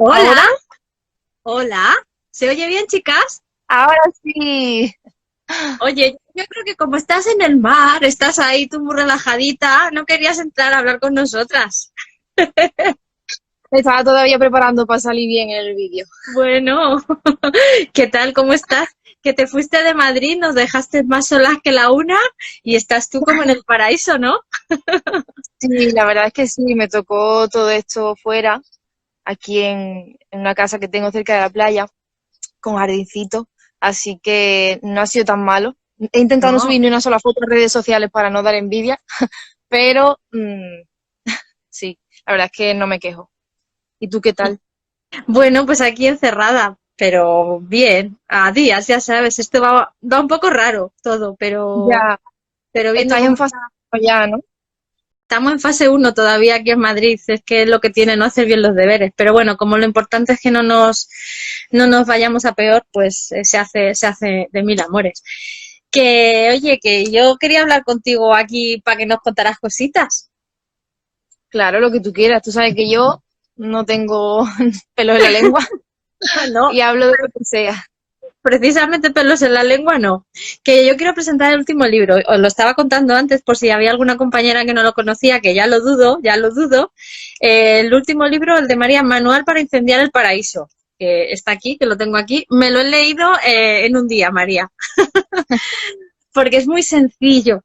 Hola, ¿Ahora? hola. ¿Se oye bien, chicas? Ahora sí. Oye, yo creo que como estás en el mar, estás ahí tú muy relajadita, no querías entrar a hablar con nosotras. Me estaba todavía preparando para salir bien en el vídeo. Bueno, ¿qué tal? ¿Cómo estás? Que te fuiste de Madrid, nos dejaste más solas que la una y estás tú como en el paraíso, ¿no? Sí, la verdad es que sí, me tocó todo esto fuera, aquí en una casa que tengo cerca de la playa, con jardincito, así que no ha sido tan malo. He intentado no No. subir ni una sola foto en redes sociales para no dar envidia, pero sí, la verdad es que no me quejo. ¿Y tú qué tal? Bueno, pues aquí encerrada, pero bien, a días, ya sabes, esto va un poco raro todo, Ya, pero viendo estáis cómo en fase ya, ¿no? estamos en fase uno todavía aquí en Madrid, es que es lo que tiene no hacer bien los deberes. Pero bueno, como lo importante es que no nos vayamos a peor, pues se hace de mil amores. Que, oye, que yo quería hablar contigo aquí para que nos contaras cositas. Claro, lo que tú quieras. Tú sabes que yo no tengo pelos en la lengua No, y hablo de lo que sea. precisamente pelos en la lengua, no. Que yo quiero presentar el último libro. Os lo estaba contando antes por si había alguna compañera que no lo conocía, que ya lo dudo, ya lo dudo. El último libro, el de María, Manual para incendiar el paraíso, que está aquí, que lo tengo aquí. Me lo he leído en un día, María, porque es muy sencillo,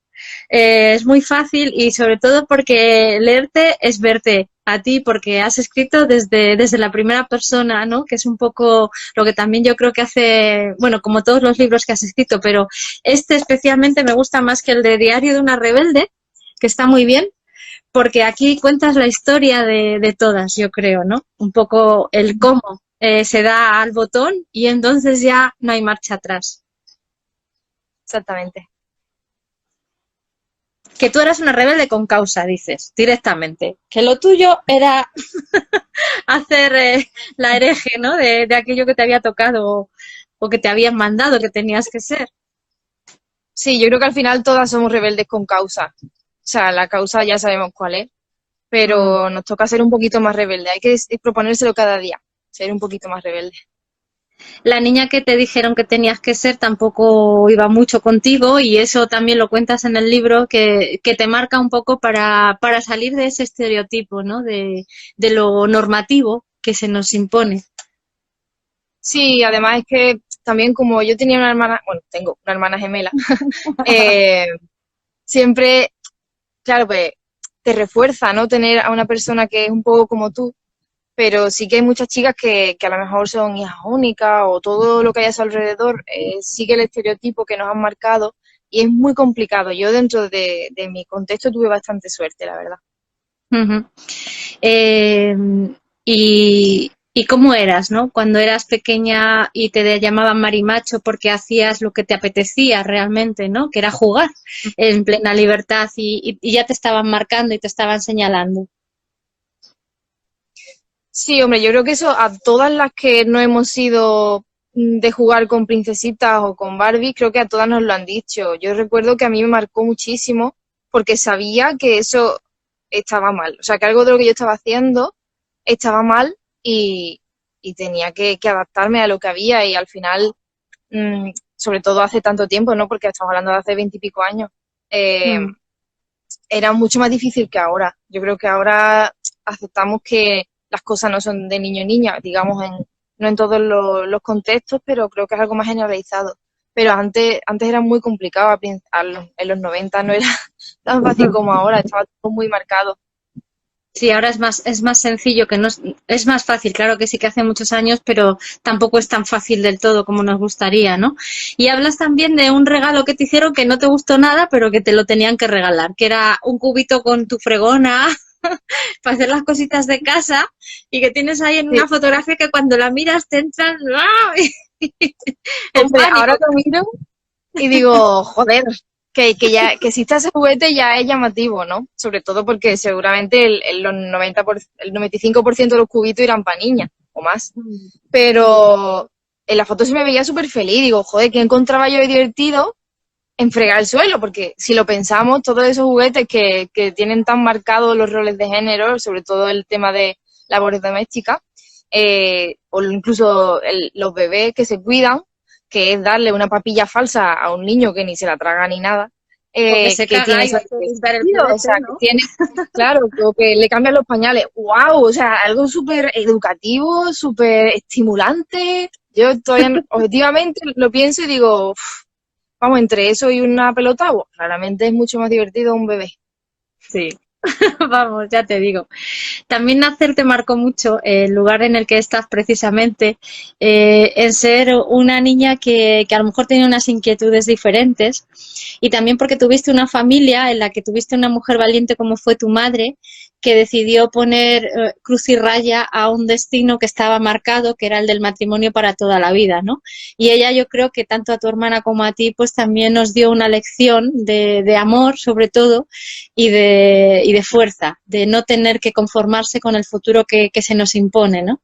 es muy fácil y sobre todo porque leerte es verte a ti, porque has escrito desde la primera persona, ¿no? Que es un poco lo que también yo creo que hace, bueno, como todos los libros que has escrito, pero este especialmente me gusta más que el de Diario de una rebelde, que está muy bien, porque aquí cuentas la historia de todas, yo creo, ¿no? Un poco el cómo se da al botón y entonces ya no hay marcha atrás. Exactamente. Que tú eras una rebelde con causa, dices, directamente. Que lo tuyo era hacer la hereje, ¿no? De aquello que te había tocado o que te habían mandado que tenías que ser. Sí, yo creo que al final todas somos rebeldes con causa. O sea, la causa ya sabemos cuál es, Mm. pero nos toca ser un poquito más rebeldes. Hay que proponérselo cada día, ser un poquito más rebelde. La niña que te dijeron que tenías que ser tampoco iba mucho contigo y eso también lo cuentas en el libro que te marca un poco para salir de ese estereotipo, ¿no? De lo normativo que se nos impone. Sí, además es que también como yo tenía una hermana, bueno, tengo una hermana gemela, eh, siempre, claro, pues te refuerza, ¿no? Tener a una persona que es un poco como tú, pero sí que hay muchas chicas que a lo mejor son hijas únicas o todo lo que hay a su alrededor sigue el estereotipo que nos han marcado y es muy complicado. Yo dentro de mi contexto tuve bastante suerte, la verdad. Ujú. Eh, y cómo eras, ¿no? Cuando eras pequeña y te llamaban marimacho porque hacías lo que te apetecía realmente, ¿no? Que era jugar en plena libertad y ya te estaban marcando y te estaban señalando. Sí, hombre, yo creo que eso a todas las que no hemos sido de jugar con princesitas o con Barbie, creo que a todas nos lo han dicho. Yo recuerdo que a mí me marcó muchísimo porque sabía que eso estaba mal. O sea, que algo de lo que yo estaba haciendo estaba mal y tenía que adaptarme a lo que había y al final, sobre todo hace tanto tiempo, ¿no? Porque estamos hablando de hace 20 y pico años, eh, Mm. era mucho más difícil que ahora. Yo creo que ahora aceptamos que las cosas no son de niño y niña, digamos, no en todos los contextos, pero creo que es algo más generalizado. Pero antes era muy complicado, en los 90 no era tan fácil como ahora, estaba todo muy marcado. Sí, ahora es más sencillo, que no es más fácil, claro que sí que hace muchos años, pero tampoco es tan fácil del todo como nos gustaría, ¿no? Y hablas también de un regalo que te hicieron que no te gustó nada, pero que te lo tenían que regalar, que era un cubito con tu fregona para hacer las cositas de casa y que tienes ahí en Sí. una fotografía que cuando la miras te entran ¡ah! el Hombre, ahora pánico. lo miro y digo, joder, que ya que exista ese juguete ya es llamativo, ¿no? Sobre todo porque seguramente los 95% de los cubitos irán para niñas o más. Pero en la foto se me veía súper feliz. Digo, joder, ¿qué encontraba yo de divertido en fregar el suelo? Porque si lo pensamos, todos esos juguetes que tienen tan marcados los roles de género, sobre todo el tema de labores domésticas, o incluso los bebés que se cuidan, que es darle una papilla falsa a un niño que ni se la traga ni nada, O que se que caga tiene y va ese a limpiar el sentido, o PVC, sea, que ¿no? tiene, claro, o que le cambian los pañales, wow, o sea, algo súper educativo, súper estimulante. Yo todavía, objetivamente, lo pienso y digo, "Uf, vamos, entre eso y una pelota, bueno, claramente es mucho más divertido un bebé". Sí, vamos, ya te digo. También nacer te marcó mucho el lugar en el que estás precisamente, en ser una niña que a lo mejor tenía unas inquietudes diferentes y también porque tuviste una familia en la que tuviste una mujer valiente como fue tu madre, que decidió poner cruz y raya a un destino que estaba marcado, que era el del matrimonio para toda la vida, ¿no? Y ella, yo creo que tanto a tu hermana como a ti, pues también nos dio una lección de amor, sobre todo, y de fuerza, de no tener que conformarse con el futuro que se nos impone, ¿no?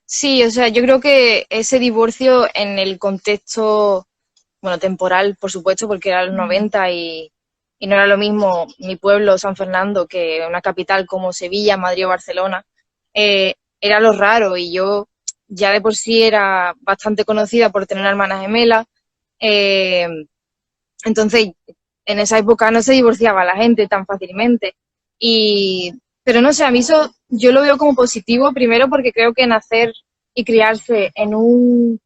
Sí, o sea, yo creo que ese divorcio en el contexto, bueno, temporal, por supuesto, porque era los 90 y no era lo mismo mi pueblo, San Fernando, que una capital como Sevilla, Madrid o Barcelona, era lo raro y yo ya de por sí era bastante conocida por tener una hermana gemela, eh, entonces en esa época no se divorciaba la gente tan fácilmente. Y, pero no sé, a mí eso yo lo veo como positivo, primero porque creo que nacer y criarse en un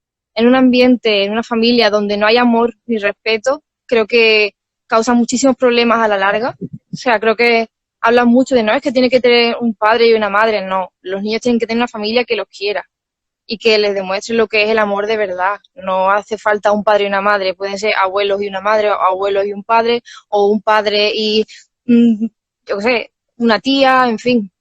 ambiente, en una familia donde no hay amor ni respeto, creo que causa muchísimos problemas a la larga. O sea, creo que hablan mucho de no es que tiene que tener un padre y una madre, no. Los niños tienen que tener una familia que los quiera y que les demuestre lo que es el amor de verdad. No hace falta un padre y una madre, pueden ser abuelos y una madre, o abuelos y un padre, o un padre y, yo qué sé, una tía, en fin.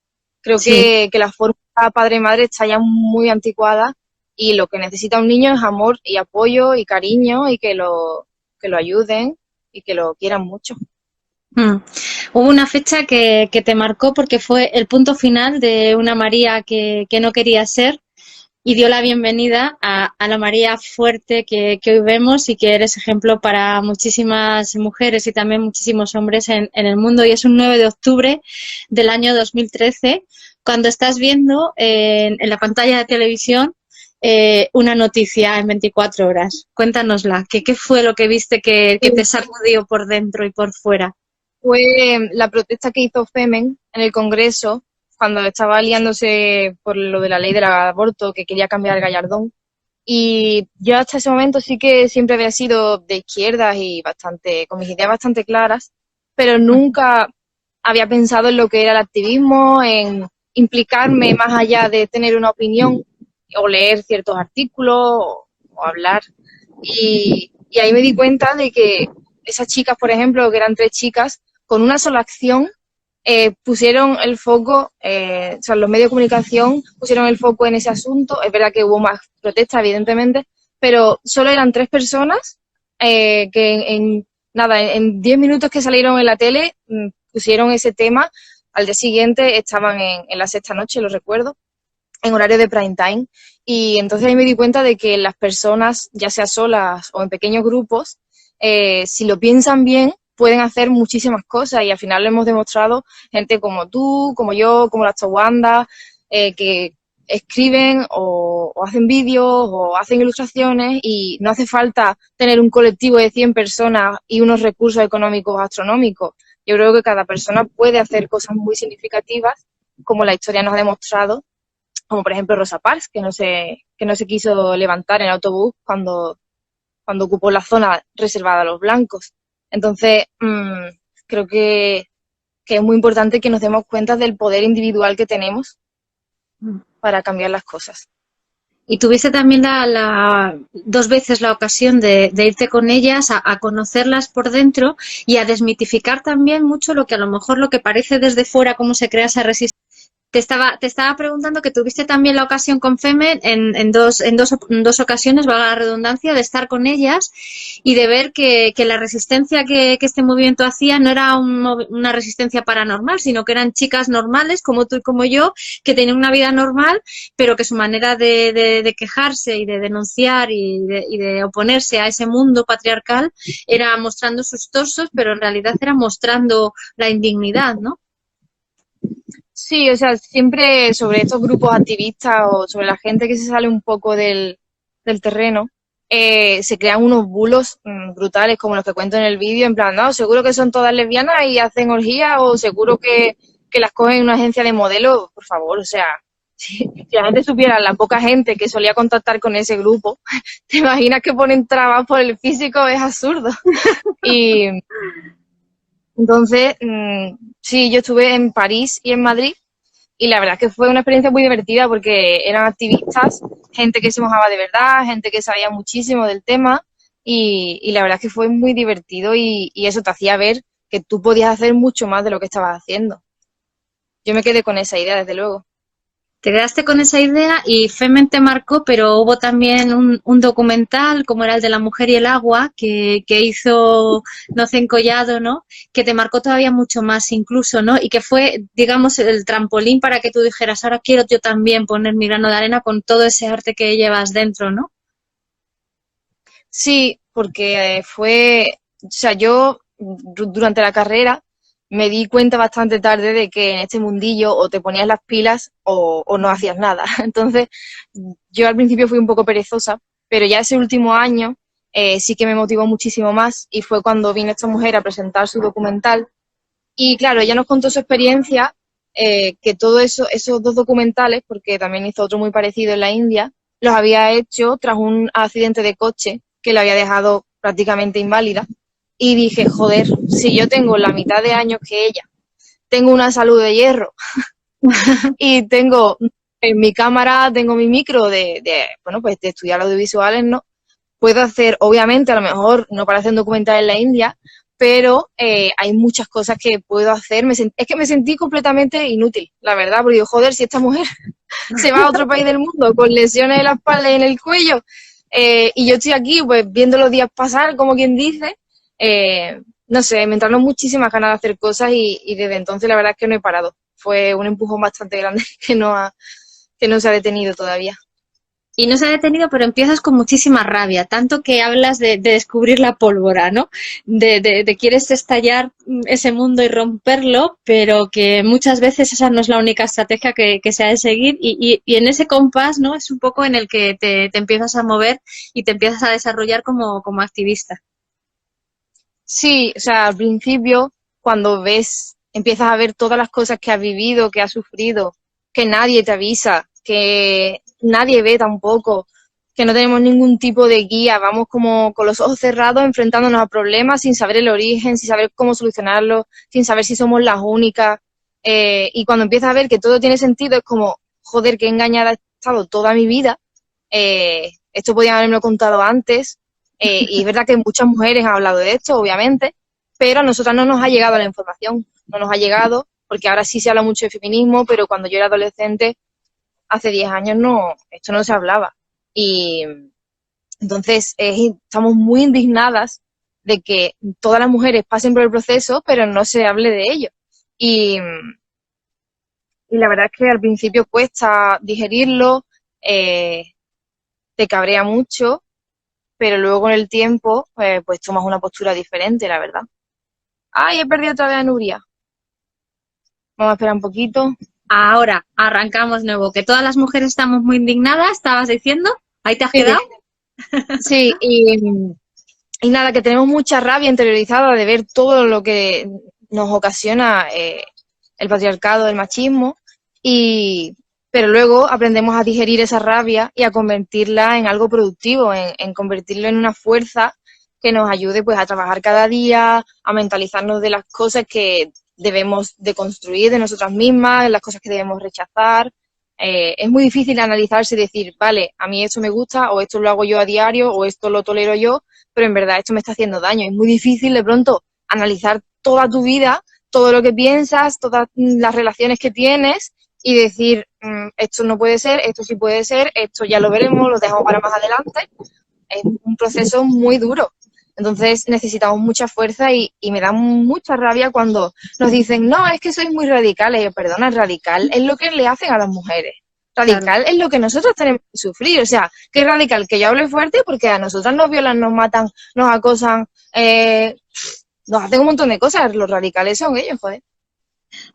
Creo Sí. que la forma padre-madre está ya muy anticuada y lo que necesita un niño es amor y apoyo y cariño y que lo ayuden y que lo quieran mucho. Mm. Hubo una fecha que te marcó porque fue el punto final de una María que no quería ser y dio la bienvenida a la María fuerte que hoy vemos y que eres ejemplo para muchísimas mujeres y también muchísimos hombres en el mundo. Y es un 9 de octubre del año 2013 cuando estás viendo en la pantalla de televisión una noticia en 24 horas. Cuéntanosla, ¿qué fue lo que viste que te sacudió por dentro y por fuera? Fue la protesta que hizo Femen en el Congreso cuando estaba liándose por lo de la ley del aborto, que quería cambiar el Gallardón. Y yo hasta ese momento sí que siempre había sido de izquierdas y bastante, con mis ideas bastante claras, pero nunca había pensado en lo que era el activismo, en implicarme más allá de tener una opinión o leer ciertos artículos o hablar. Y ahí me di cuenta de que esas chicas, por ejemplo, que eran tres chicas, con una sola acción pusieron el foco, o sea, los medios de comunicación pusieron el foco en ese asunto. Es verdad que hubo más protestas, evidentemente, pero solo eran tres personas que nada, en 10 minutos que salieron en la tele pusieron ese tema. Al día siguiente estaban en la sexta noche, lo recuerdo, en horario de prime time. Y entonces ahí me di cuenta de que las personas, ya sea solas o en pequeños grupos, si lo piensan bien, pueden hacer muchísimas cosas y al final lo hemos demostrado gente como tú, como yo, como las Towanda, que escriben o hacen vídeos o hacen ilustraciones y no hace falta tener un colectivo de 100 personas y unos recursos económicos astronómicos. Yo creo que cada persona puede hacer cosas muy significativas, como la historia nos ha demostrado, como por ejemplo Rosa Parks, que no se quiso levantar en el autobús cuando ocupó la zona reservada a los blancos. Entonces, creo que es muy importante que nos demos cuenta del poder individual que tenemos para cambiar las cosas. Y tuviste también dos veces la ocasión de irte con ellas a conocerlas por dentro y a desmitificar también mucho lo que a lo mejor lo que parece desde fuera, cómo se crea esa resistencia. Te estaba preguntando que tuviste también la ocasión con Femen en dos ocasiones, valga la redundancia, de estar con ellas y de ver que la resistencia que este movimiento hacía no era una resistencia paranormal, sino que eran chicas normales, como tú y como yo, que tenían una vida normal, pero que su manera de quejarse y de denunciar y de oponerse a ese mundo patriarcal era mostrando sus torsos, pero en realidad era mostrando la indignidad, ¿no? Sí, o sea, siempre sobre estos grupos activistas o sobre la gente que se sale un poco del terreno, se crean unos bulos brutales como los que cuento en el vídeo, en plan, no, seguro que son todas lesbianas y hacen orgías o seguro que las cogen en una agencia de modelos, por favor, o sea, si la gente supiera, la poca gente que solía contactar con ese grupo, te imaginas que ponen trabas por el físico, es absurdo. Y entonces, sí, yo estuve en París y en Madrid y la verdad es que fue una experiencia muy divertida porque eran activistas, gente que se mojaba de verdad, gente que sabía muchísimo del tema y la verdad es que fue muy divertido y eso te hacía ver que tú podías hacer mucho más de lo que estabas haciendo. Yo me quedé con esa idea, desde luego. Te quedaste con esa idea y Femen te marcó, pero hubo también un documental, como era el de la mujer y el agua, que hizo Nocen Collado, ¿no? Que te marcó todavía mucho más incluso, ¿no? Y que fue, digamos, el trampolín para que tú dijeras, ahora quiero yo también poner mi grano de arena con todo ese arte que llevas dentro, ¿no? Sí, porque o sea, yo durante la carrera me di cuenta bastante tarde de que en este mundillo o te ponías las pilas o no hacías nada. Entonces, yo al principio fui un poco perezosa, pero ya ese último año sí que me motivó muchísimo más y fue cuando vino esta mujer a presentar su documental. Y claro, ella nos contó su experiencia, que todo eso, esos dos documentales, porque también hizo otro muy parecido en la India, los había hecho tras un accidente de coche que la había dejado prácticamente inválida. Y dije, joder, si yo tengo la mitad de años que ella, tengo una salud de hierro y tengo en mi cámara, tengo mi micro bueno, pues de estudiar audiovisuales, ¿no? Puedo hacer, obviamente, a lo mejor no para hacer un documental en la India, pero hay muchas cosas que puedo hacer. Es que me sentí completamente inútil, la verdad, porque digo, joder, si esta mujer se va a otro país del mundo con lesiones en la espalda y en el cuello, y yo estoy aquí, pues viendo los días pasar, como quien dice, no sé, me entraron muchísimas ganas de hacer cosas y desde entonces la verdad es que no he parado. Fue un empujón bastante grande que no se ha detenido todavía. Y no se ha detenido, pero empiezas con muchísima rabia, tanto que hablas de descubrir la pólvora, ¿no? De quieres estallar ese mundo y romperlo, pero que muchas veces esa no es la única estrategia que se ha de seguir y en ese compás, ¿no? Es un poco en el que te empiezas a mover y te empiezas a desarrollar como activista. Sí, o sea, al principio, cuando empiezas a ver todas las cosas que has vivido, que has sufrido, que nadie te avisa, que nadie ve tampoco, que no tenemos ningún tipo de guía, vamos como con los ojos cerrados enfrentándonos a problemas sin saber el origen, sin saber cómo solucionarlo, sin saber si somos las únicas. Y cuando empiezas a ver que todo tiene sentido, es como, joder, qué engañada he estado toda mi vida. Esto podían haberme contado antes. Y es verdad que muchas mujeres han hablado de esto, obviamente, pero a nosotras no nos ha llegado la información, no nos ha llegado, porque ahora sí se habla mucho de feminismo, pero cuando yo era adolescente, hace 10 años, no, esto no se hablaba. Y entonces estamos muy indignadas de que todas las mujeres pasen por el proceso, pero no se hable de ello. Y, y la verdad es que al principio cuesta digerirlo, te cabrea mucho, pero luego con el tiempo, pues tomas una postura diferente, la verdad. Ay, he perdido otra vez a Nuria. Vamos a esperar un poquito. Ahora arrancamos nuevo, que todas las mujeres estamos muy indignadas, estabas diciendo, ahí te has Sí, quedado. sí, y nada, que tenemos mucha rabia interiorizada de ver todo lo que nos ocasiona el patriarcado, el machismo, pero luego aprendemos a digerir esa rabia y a convertirla en algo productivo, en convertirlo en una fuerza que nos ayude pues a trabajar cada día, a mentalizarnos de las cosas que debemos de construir de nosotras mismas, las cosas que debemos rechazar. Es muy difícil analizarse y decir, vale, a mí esto me gusta, o esto lo hago yo a diario, o esto lo tolero yo, pero en verdad esto me está haciendo daño. Es muy difícil de pronto analizar toda tu vida, todo lo que piensas, todas las relaciones que tienes y decir, esto no puede ser, esto sí puede ser, esto ya lo veremos, lo dejamos para más adelante. Es un proceso muy duro. Entonces necesitamos mucha fuerza y me da mucha rabia cuando nos dicen, no, es que sois muy radicales. Y yo, perdona, radical es lo que le hacen a las mujeres. Claro. Radical es lo que nosotros tenemos que sufrir. O sea, ¿qué es radical? Que yo hable fuerte porque a nosotras nos violan, nos matan, nos acosan, nos hacen un montón de cosas. Los radicales son ellos, joder.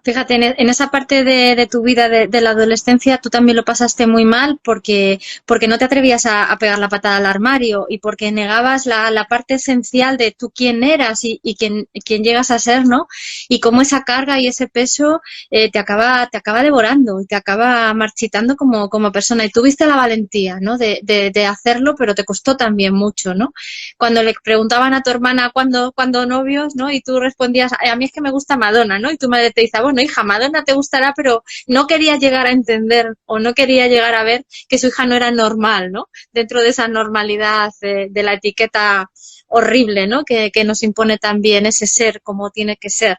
Fíjate, en esa parte de tu vida de la adolescencia, tú también lo pasaste muy mal porque no te atrevías a pegar la patada al armario y porque negabas la parte esencial de tú quién eras y quién llegas a ser, ¿no? Y cómo esa carga y ese peso te acaba devorando y te acaba marchitando como persona. Y tuviste la valentía, ¿no? De hacerlo, pero te costó también mucho, ¿no? Cuando le preguntaban a tu hermana cuándo novios, ¿no? Y tú respondías, a mí es que me gusta Madonna, ¿no? Y tu madre te dice, bueno, hija, Madonna te gustará, pero no quería llegar a entender o no quería llegar a ver que su hija no era normal, ¿no? Dentro de esa normalidad de la etiqueta horrible, ¿no? Que nos impone también ese ser como tiene que ser.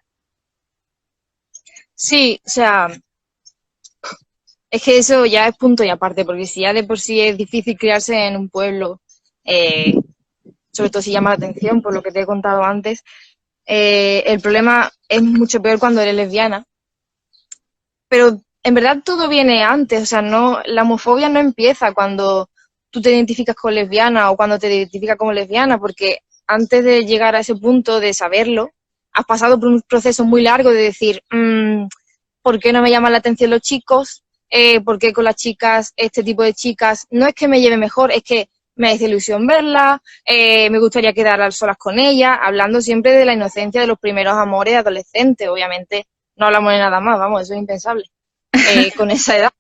Sí, o sea, es que eso ya es punto y aparte, porque si ya de por sí es difícil criarse en un pueblo, eh, sobre todo si llama la atención, por lo que te he contado antes, el problema es mucho peor cuando eres lesbiana. Pero en verdad todo viene antes, o sea, no, la homofobia no empieza cuando tú te identificas con lesbiana o cuando te identificas como lesbiana, porque antes de llegar a ese punto de saberlo, has pasado por un proceso muy largo de decir, ¿por qué no me llaman la atención los chicos? ¿Por qué con las chicas, este tipo de chicas? No es que me lleve mejor, es que me hace ilusión verla, me gustaría quedar a solas con ella, hablando siempre de la inocencia de los primeros amores adolescentes, obviamente no hablamos de nada más, vamos, eso es impensable con esa edad.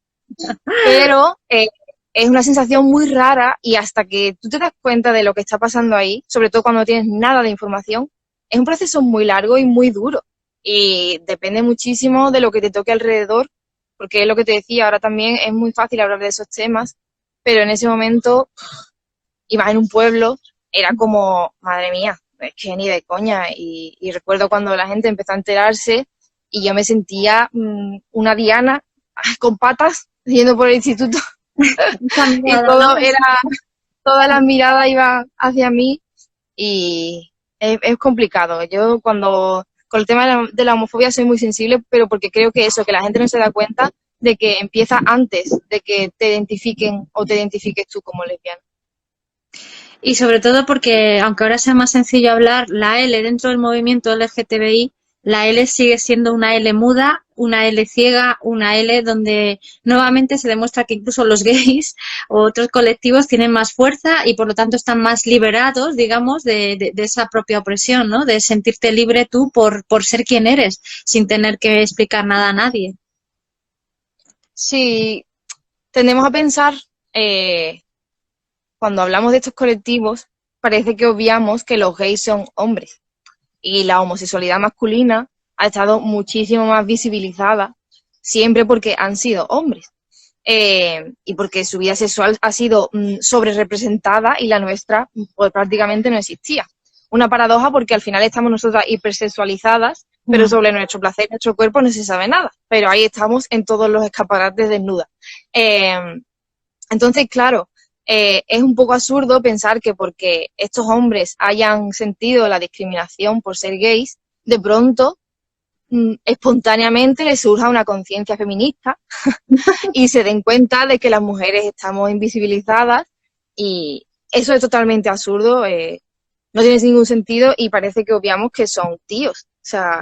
Pero es una sensación muy rara y hasta que tú te das cuenta de lo que está pasando ahí, sobre todo cuando no tienes nada de información, es un proceso muy largo y muy duro. Y depende muchísimo de lo que te toque alrededor, porque es lo que te decía, ahora también es muy fácil hablar de esos temas, pero en ese momento, y más en un pueblo, era como, madre mía, es que ni de coña. Y recuerdo cuando la gente empezó a enterarse y yo me sentía una diana con patas yendo por el instituto y todo era, toda la mirada iba hacia mí y es complicado. Yo cuando con el tema de la homofobia soy muy sensible, pero porque creo que eso, que la gente no se da cuenta de que empieza antes de que te identifiquen o te identifiques tú como lesbiana. Y sobre todo porque, aunque ahora sea más sencillo hablar, la L dentro del movimiento LGTBI, la L sigue siendo una L muda, una L ciega, una L donde nuevamente se demuestra que incluso los gays o otros colectivos tienen más fuerza y por lo tanto están más liberados, digamos, de esa propia opresión, ¿no? De sentirte libre tú por ser quien eres, sin tener que explicar nada a nadie. Sí, tendemos a pensar, cuando hablamos de estos colectivos, parece que obviamos que los gays son hombres y la homosexualidad masculina ha estado muchísimo más visibilizada siempre porque han sido hombres y porque su vida sexual ha sido sobre representada y la nuestra pues prácticamente no existía. Una paradoja porque al final estamos nosotras hipersexualizadas, pero sobre nuestro placer, nuestro cuerpo no se sabe nada, pero ahí estamos en todos los escaparates desnudas. Entonces, claro, es un poco absurdo pensar que porque estos hombres hayan sentido la discriminación por ser gays, de pronto, espontáneamente les surja una conciencia feminista y se den cuenta de que las mujeres estamos invisibilizadas y eso es totalmente absurdo, no tiene ningún sentido y parece que obviamos que son tíos, o sea,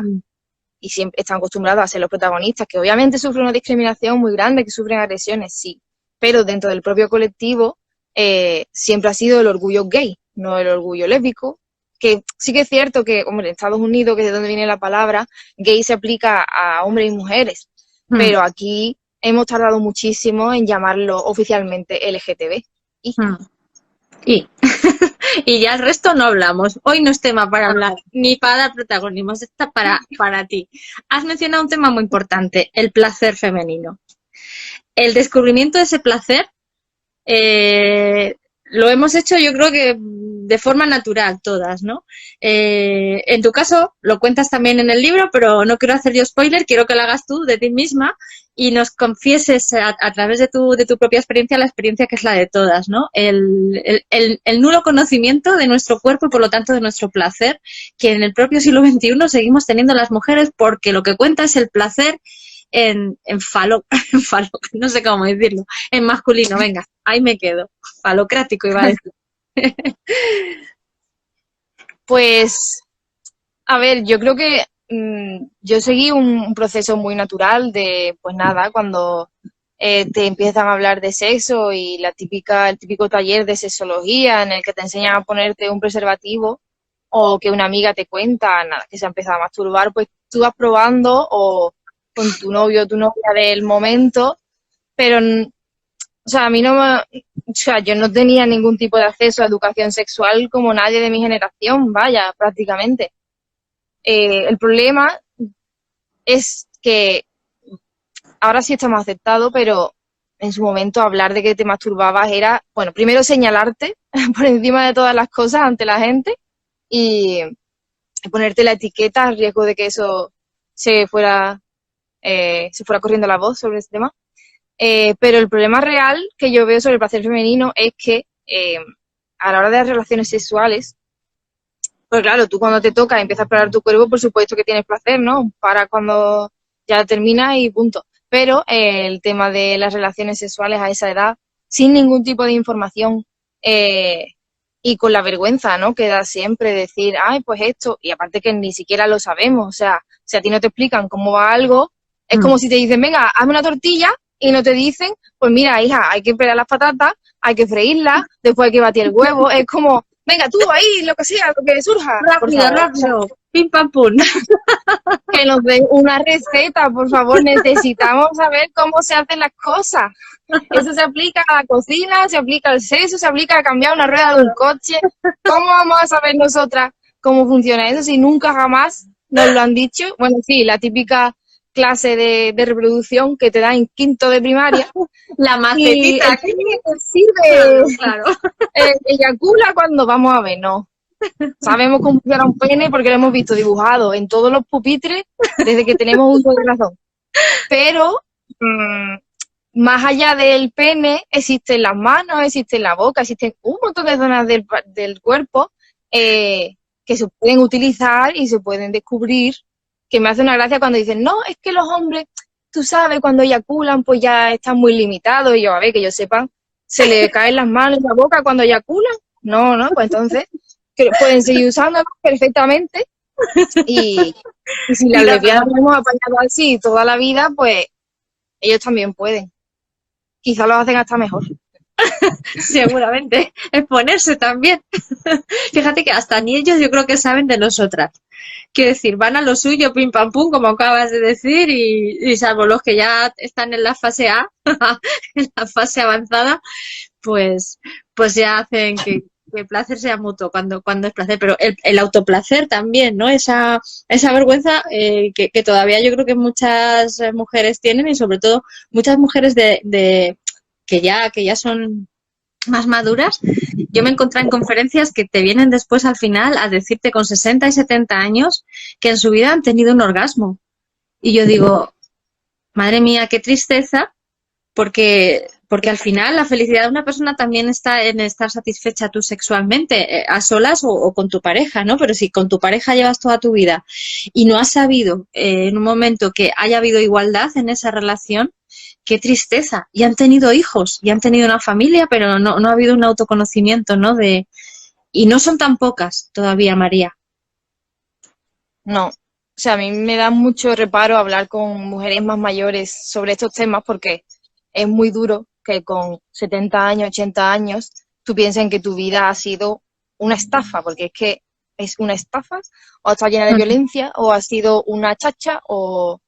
y siempre están acostumbrados a ser los protagonistas, que obviamente sufren una discriminación muy grande, que sufren agresiones, sí, pero dentro del propio colectivo siempre ha sido el orgullo gay, no el orgullo lésbico, que sí que es cierto que, hombre, en Estados Unidos, que es de donde viene la palabra, gay se aplica a hombres y mujeres, pero aquí hemos tardado muchísimo en llamarlo oficialmente LGTB. Y, y ya el resto no hablamos. Hoy no es tema para hablar, ni para dar protagonismo, está para ti. Has mencionado un tema muy importante, el placer femenino. El descubrimiento de ese placer lo hemos hecho yo creo que de forma natural todas, ¿no? En tu caso lo cuentas también en el libro, pero no quiero hacer yo spoiler, quiero que lo hagas tú de ti misma y nos confieses a través de tu propia experiencia la experiencia que es la de todas, ¿no? El nulo conocimiento de nuestro cuerpo y por lo tanto de nuestro placer, que en el propio siglo XXI seguimos teniendo las mujeres porque lo que cuenta es el placer en falo, en falo, no sé cómo decirlo, en masculino, venga, ahí me quedo, falocrático iba a decir. Pues, a ver, yo creo que yo seguí un proceso muy natural de, pues nada, cuando te empiezan a hablar de sexo y el típico taller de sexología en el que te enseñan a ponerte un preservativo o que una amiga te cuenta, nada, que se ha empezado a masturbar, pues tú vas probando o con tu novio o tu novia del momento, pero, o sea, a mí no me, o sea, yo no tenía ningún tipo de acceso a educación sexual como nadie de mi generación, vaya, prácticamente. El problema es que ahora sí está más aceptado, pero en su momento hablar de que te masturbabas era, bueno, primero señalarte por encima de todas las cosas ante la gente y ponerte la etiqueta al riesgo de que eso se fuera corriendo la voz sobre ese tema. Pero el problema real que yo veo sobre el placer femenino es que a la hora de las relaciones sexuales, pues claro, tú cuando te toca y empiezas a explorar tu cuerpo, por supuesto que tienes placer, ¿no? Para cuando ya termina y punto. Pero el tema de las relaciones sexuales a esa edad, sin ningún tipo de información y con la vergüenza, ¿no? Que da siempre decir, ay, pues esto, y aparte que ni siquiera lo sabemos, o sea, si a ti no te explican cómo va algo, es como si te dicen, venga, hazme una tortilla y no te dicen, pues mira, hija, hay que pelar las patatas, hay que freírlas, después hay que batir el huevo, es como, venga, tú ahí, lo que sea, lo que surja. Rápido, Por favor, rápido. Pim pam pum. que nos den una receta, por favor, necesitamos saber cómo se hacen las cosas. Eso se aplica a la cocina, se aplica al sexo, se aplica a cambiar una rueda de un coche. ¿Cómo vamos a saber nosotras cómo funciona eso si nunca jamás nos lo han dicho? Bueno, sí, la típica clase de reproducción que te da en quinto de primaria. La macetita. ¿Qué sirve? Claro. Eyacula cuando vamos a ver, no. Sabemos cómo funciona un pene porque lo hemos visto dibujado en todos los pupitres desde que tenemos uso de razón. Pero más allá del pene existen las manos, existen la boca, existen un montón de zonas del cuerpo que se pueden utilizar y se pueden descubrir, que me hace una gracia cuando dicen, no, es que los hombres, tú sabes, cuando eyaculan pues ya están muy limitados. Y yo, a ver, que yo sepan, se le caen las manos y la boca cuando eyaculan. No, pues entonces que pueden seguir usándolas perfectamente y si las lesbianas lo hemos apañado así toda la vida, pues ellos también pueden. Quizás lo hacen hasta mejor. Seguramente. Exponerse también. Fíjate que hasta ni ellos yo creo que saben de nosotras. Quiero decir, van a lo suyo, pim pam pum, como acabas de decir, y salvo los que ya están en la fase A, en la fase avanzada, pues ya hacen que el placer sea mutuo cuando es placer, pero el autoplacer también, ¿no? Esa vergüenza que todavía yo creo que muchas mujeres tienen y sobre todo muchas mujeres que ya son más maduras. Yo me encontré en conferencias que te vienen después al final a decirte con 60 y 70 años que en su vida han tenido un orgasmo. Y yo digo, madre mía, qué tristeza, porque al final la felicidad de una persona también está en estar satisfecha tú sexualmente, a solas o con tu pareja, ¿no? Pero si con tu pareja llevas toda tu vida y no has sabido en un momento que haya habido igualdad en esa relación, qué tristeza. Y han tenido hijos, y han tenido una familia, pero no ha habido un autoconocimiento, ¿no? Y no son tan pocas todavía, María. No. O sea, a mí me da mucho reparo hablar con mujeres más mayores sobre estos temas porque es muy duro que con 70 años, 80 años, tú pienses en que tu vida ha sido una estafa, porque es que es una estafa, o está llena de violencia, o ha sido una chacha, o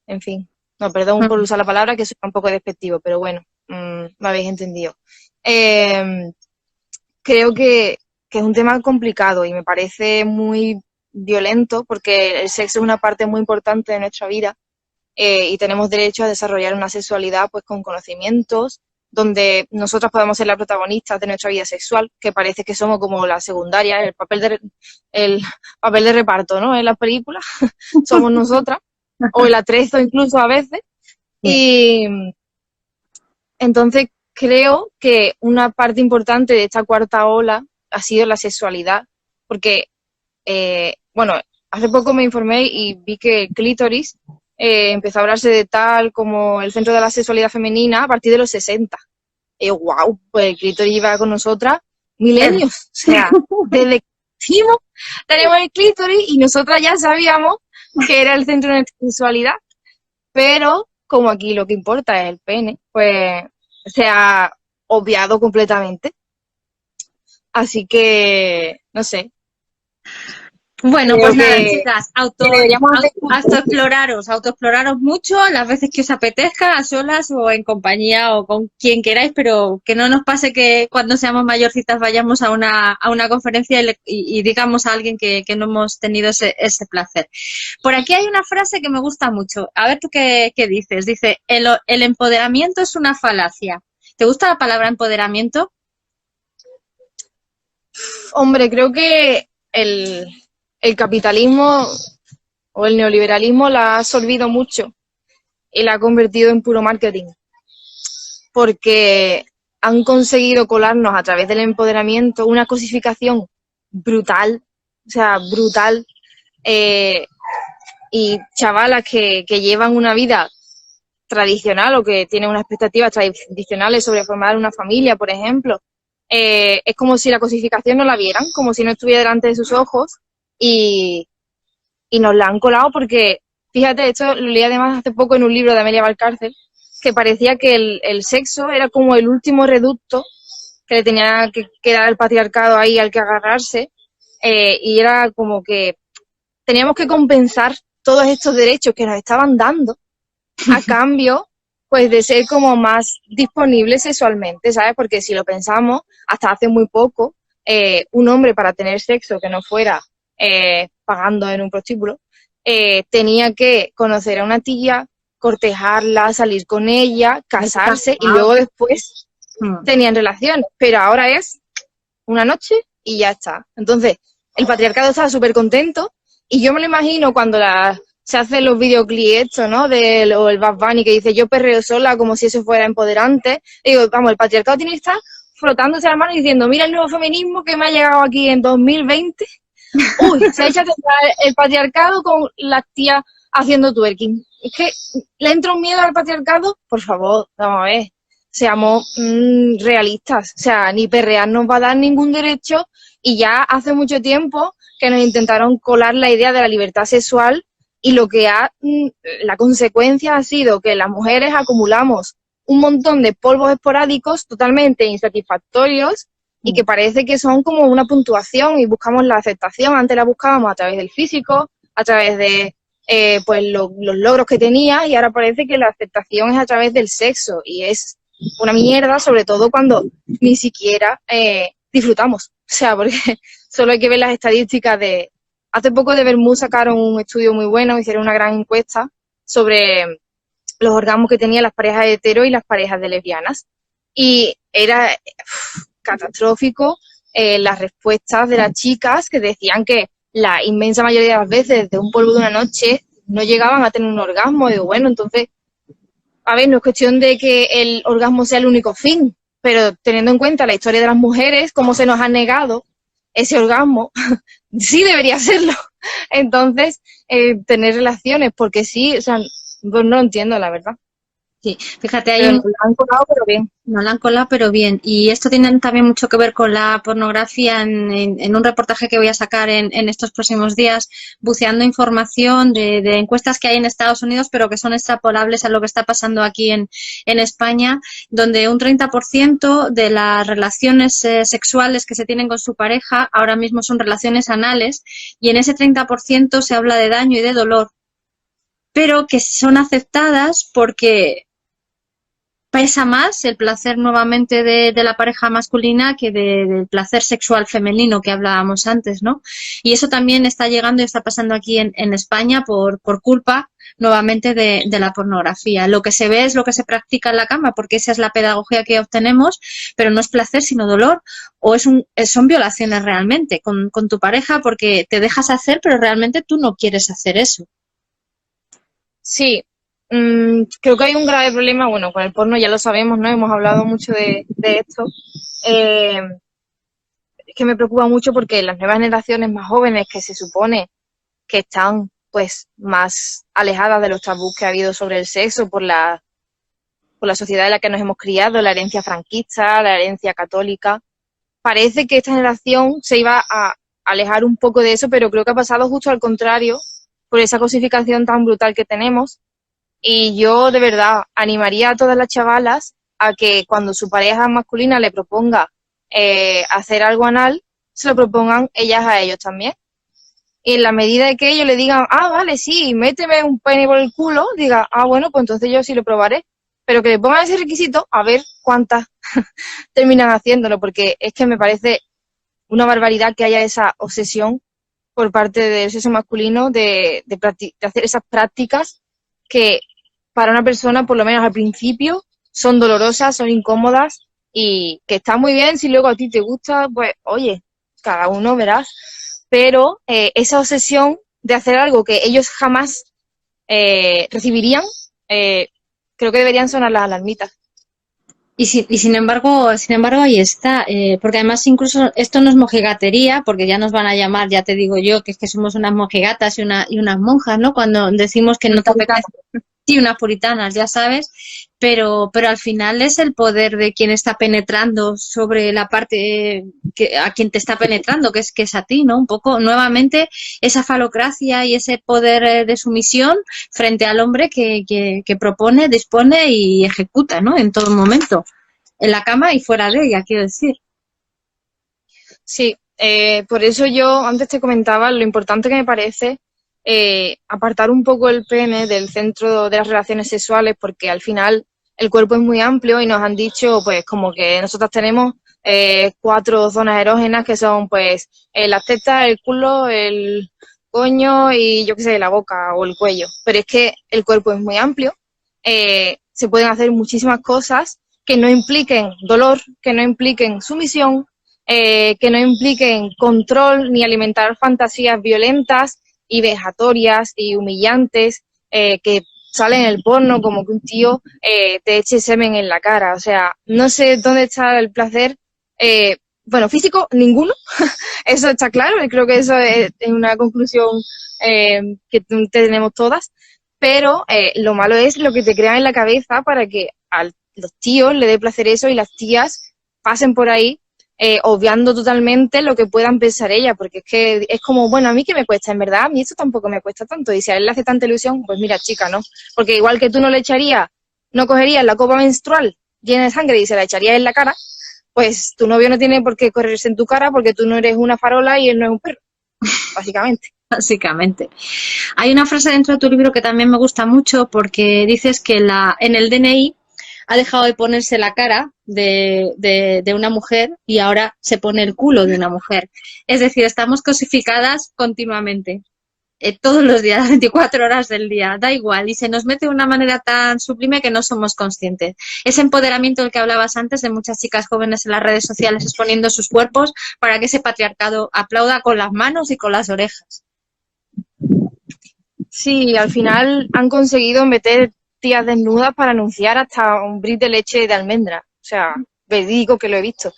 en fin. No, perdón por usar la palabra, que suena un poco despectivo, pero bueno, me habéis entendido. Creo que es un tema complicado y me parece muy violento porque el sexo es una parte muy importante de nuestra vida y tenemos derecho a desarrollar una sexualidad pues con conocimientos, donde nosotras podemos ser las protagonistas de nuestra vida sexual, que parece que somos como la secundaria, el papel de reparto, ¿no? En las películas somos nosotras, o el atrezo incluso a veces. Y entonces creo que una parte importante de esta cuarta ola ha sido la sexualidad, porque, bueno, hace poco me informé y vi que el clítoris empezó a hablarse de tal como el centro de la sexualidad femenina a partir de los 60. Y wow, pues el clítoris lleva con nosotras milenios. O sea, desde que nacimos tenemos el clítoris y nosotras ya sabíamos que era el centro de nuestra sexualidad, pero como aquí lo que importa es el pene, pues se ha obviado completamente. Así que, no sé, Bueno, creo pues nada, que chicas, deberíamos hacer un autoexploraros mucho las veces que os apetezca, a solas o en compañía o con quien queráis, pero que no nos pase que cuando seamos mayorcitas vayamos a una conferencia y digamos a alguien que no hemos tenido ese placer. Por aquí hay una frase que me gusta mucho. A ver tú qué dices. Dice, el empoderamiento es una falacia. ¿Te gusta la palabra empoderamiento? Hombre, creo que el capitalismo o el neoliberalismo la ha absorbido mucho y la ha convertido en puro marketing, porque han conseguido colarnos a través del empoderamiento una cosificación brutal, o sea, brutal, y chavalas que llevan una vida tradicional o que tienen unas expectativas tradicionales sobre formar una familia, por ejemplo, es como si la cosificación no la vieran, como si no estuviera delante de sus ojos y, y nos la han colado porque, fíjate, esto lo leí además hace poco en un libro de Amelia Valcárcel, que parecía que el sexo era como el último reducto que le tenía que dar el patriarcado ahí al que agarrarse, y era como que teníamos que compensar todos estos derechos que nos estaban dando a cambio pues de ser como más disponibles sexualmente, ¿sabes? Porque si lo pensamos, hasta hace muy poco, un hombre para tener sexo que no fuera pagando en un prostíbulo, tenía que conocer a una tía, cortejarla, salir con ella, casarse y luego después tenían relaciones. Pero ahora es una noche y ya está. Entonces, el patriarcado está súper contento y yo me lo imagino cuando se hacen los videoclips estos, ¿no? O el Bad Bunny que dice yo perreo sola como si eso fuera empoderante. Digo, vamos, el patriarcado tiene que estar frotándose las manos y diciendo, mira el nuevo feminismo que me ha llegado aquí en 2020. Uy, se ha hecho el patriarcado con las tías haciendo twerking. Es que le entra un miedo al patriarcado, por favor, vamos a ver, seamos realistas. O sea, ni perrear nos va a dar ningún derecho y ya hace mucho tiempo que nos intentaron colar la idea de la libertad sexual y la consecuencia ha sido que las mujeres acumulamos un montón de polvos esporádicos totalmente insatisfactorios y que parece que son como una puntuación y buscamos la aceptación. Antes la buscábamos a través del físico, a través de pues los logros que tenía y ahora parece que la aceptación es a través del sexo y es una mierda, sobre todo cuando ni siquiera disfrutamos. O sea, porque solo hay que ver las estadísticas de... Hace poco de Bermud sacaron un estudio muy bueno, hicieron una gran encuesta sobre los orgasmos que tenían las parejas hetero y las parejas de lesbianas. Y era catastrófico las respuestas de las chicas que decían que la inmensa mayoría de las veces de un polvo de una noche no llegaban a tener un orgasmo. Y digo, bueno, entonces, a ver, no es cuestión de que el orgasmo sea el único fin, pero teniendo en cuenta la historia de las mujeres, cómo se nos ha negado ese orgasmo, sí debería serlo. Entonces, tener relaciones, porque sí, o sea, pues no lo entiendo, la verdad. Sí, fíjate, hay Pero un... nos la han colado, pero bien. No la han colado, pero bien. Y esto tiene también mucho que ver con la pornografía en un reportaje que voy a sacar en estos próximos días, buceando información de encuestas que hay en Estados Unidos, pero que son extrapolables a lo que está pasando aquí en España, donde un 30% de las relaciones sexuales que se tienen con su pareja ahora mismo son relaciones anales y en ese 30% se habla de daño y de dolor, pero que son aceptadas porque pesa más el placer nuevamente de la pareja masculina que del placer sexual femenino que hablábamos antes, ¿no? Y eso también está llegando y está pasando aquí en España por culpa nuevamente de la pornografía. Lo que se ve es lo que se practica en la cama, porque esa es la pedagogía que obtenemos, pero no es placer sino dolor, o son violaciones realmente con tu pareja porque te dejas hacer, pero realmente tú no quieres hacer eso. Sí, creo que hay un grave problema, bueno, con el porno ya lo sabemos, ¿no? Hemos hablado mucho de esto. Es que me preocupa mucho porque las nuevas generaciones más jóvenes que se supone que están pues más alejadas de los tabús que ha habido sobre el sexo por la sociedad en la que nos hemos criado, la herencia franquista, la herencia católica. Parece que esta generación se iba a alejar un poco de eso, pero creo que ha pasado justo al contrario por esa cosificación tan brutal que tenemos. Y yo de verdad animaría a todas las chavalas a que cuando su pareja masculina le proponga hacer algo anal, se lo propongan ellas a ellos también. Y en la medida de que ellos le digan, ah, vale, sí, méteme un pene por el culo, diga, ah, bueno, pues entonces yo sí lo probaré. Pero que le pongan ese requisito a ver cuántas terminan haciéndolo, porque es que me parece una barbaridad que haya esa obsesión por parte del sexo masculino de hacer esas prácticas que para una persona, por lo menos al principio, son dolorosas, son incómodas y que está muy bien si luego a ti te gusta, pues oye, cada uno verás, pero esa obsesión de hacer algo que ellos jamás recibirían, creo que deberían sonar las alarmitas. Y sin embargo, ahí está, porque además incluso esto no es mojigatería, porque ya nos van a llamar, ya te digo yo, que es que somos unas mojigatas y unas monjas, ¿no? Cuando decimos que no te apetece, sí, unas puritanas, ya sabes, pero al final es el poder de quien está penetrando sobre la parte a quien te está penetrando, que es a ti, ¿no? Un poco, nuevamente, esa falocracia y ese poder de sumisión frente al hombre que propone, dispone y ejecuta, ¿no? En todo momento, en la cama y fuera de ella, quiero decir. Sí, por eso yo antes te comentaba lo importante que me parece apartar un poco el pene del centro de las relaciones sexuales, porque al final el cuerpo es muy amplio y nos han dicho, pues, como que nosotros tenemos 4 zonas erógenas que son, pues, las tetas, el culo, el coño y yo qué sé, la boca o el cuello. Pero es que el cuerpo es muy amplio, se pueden hacer muchísimas cosas que no impliquen dolor, que no impliquen sumisión, que no impliquen control ni alimentar fantasías violentas y vejatorias y humillantes que salen en el porno, como que un tío te eche semen en la cara. O sea, no sé dónde está el placer. Bueno, físico, ninguno. Eso está claro. Y creo que eso es una conclusión que tenemos todas. Pero lo malo es lo que te crean en la cabeza para que a los tíos le dé placer eso y las tías pasen por ahí obviando totalmente lo que puedan pensar ellas, porque es que es como, bueno, a mí que me cuesta, en verdad, a mí esto tampoco me cuesta tanto, y si a él le hace tanta ilusión, pues mira, chica, ¿no? Porque igual que tú no le echarías, no cogerías la copa menstrual llena de sangre y se la echarías en la cara, pues tu novio no tiene por qué correrse en tu cara porque tú no eres una farola y él no es un perro, básicamente. Básicamente. Hay una frase dentro de tu libro que también me gusta mucho porque dices que en el DNI ha dejado de ponerse la cara de una mujer y ahora se pone el culo de una mujer. Es decir, estamos cosificadas continuamente, todos los días, las 24 horas del día, da igual, y se nos mete de una manera tan sublime que no somos conscientes. Ese empoderamiento del que hablabas antes de muchas chicas jóvenes en las redes sociales exponiendo sus cuerpos para que ese patriarcado aplauda con las manos y con las orejas. Sí, al final han conseguido meter tías desnudas para anunciar hasta un bris de leche de almendra. O sea, verídico que lo he visto.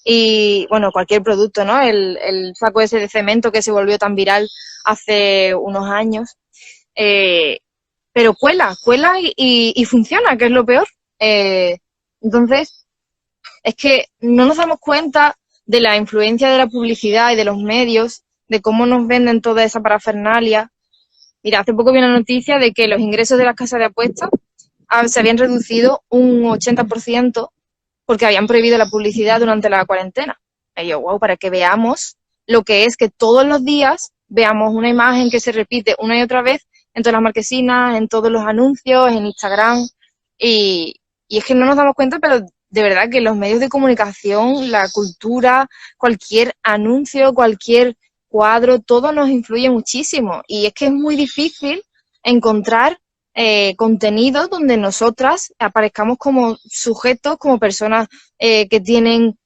Y bueno, cualquier producto, ¿no? El saco ese de cemento que se volvió tan viral hace unos años. Pero cuela y funciona, que es lo peor. Entonces, es que no nos damos cuenta de la influencia de la publicidad y de los medios, de cómo nos venden toda esa parafernalia. Mira, hace poco vi una noticia de que los ingresos de las casas de apuestas se habían reducido un 80% porque habían prohibido la publicidad durante la cuarentena. Y yo, wow, para que veamos lo que es que todos los días veamos una imagen que se repite una y otra vez en todas las marquesinas, en todos los anuncios, en Instagram. Y es que no nos damos cuenta, pero de verdad que los medios de comunicación, la cultura, cualquier anuncio, cualquier cuadro, todo nos influye muchísimo. Y es que es muy difícil encontrar contenidos donde nosotras aparezcamos como sujetos, como personas que tienen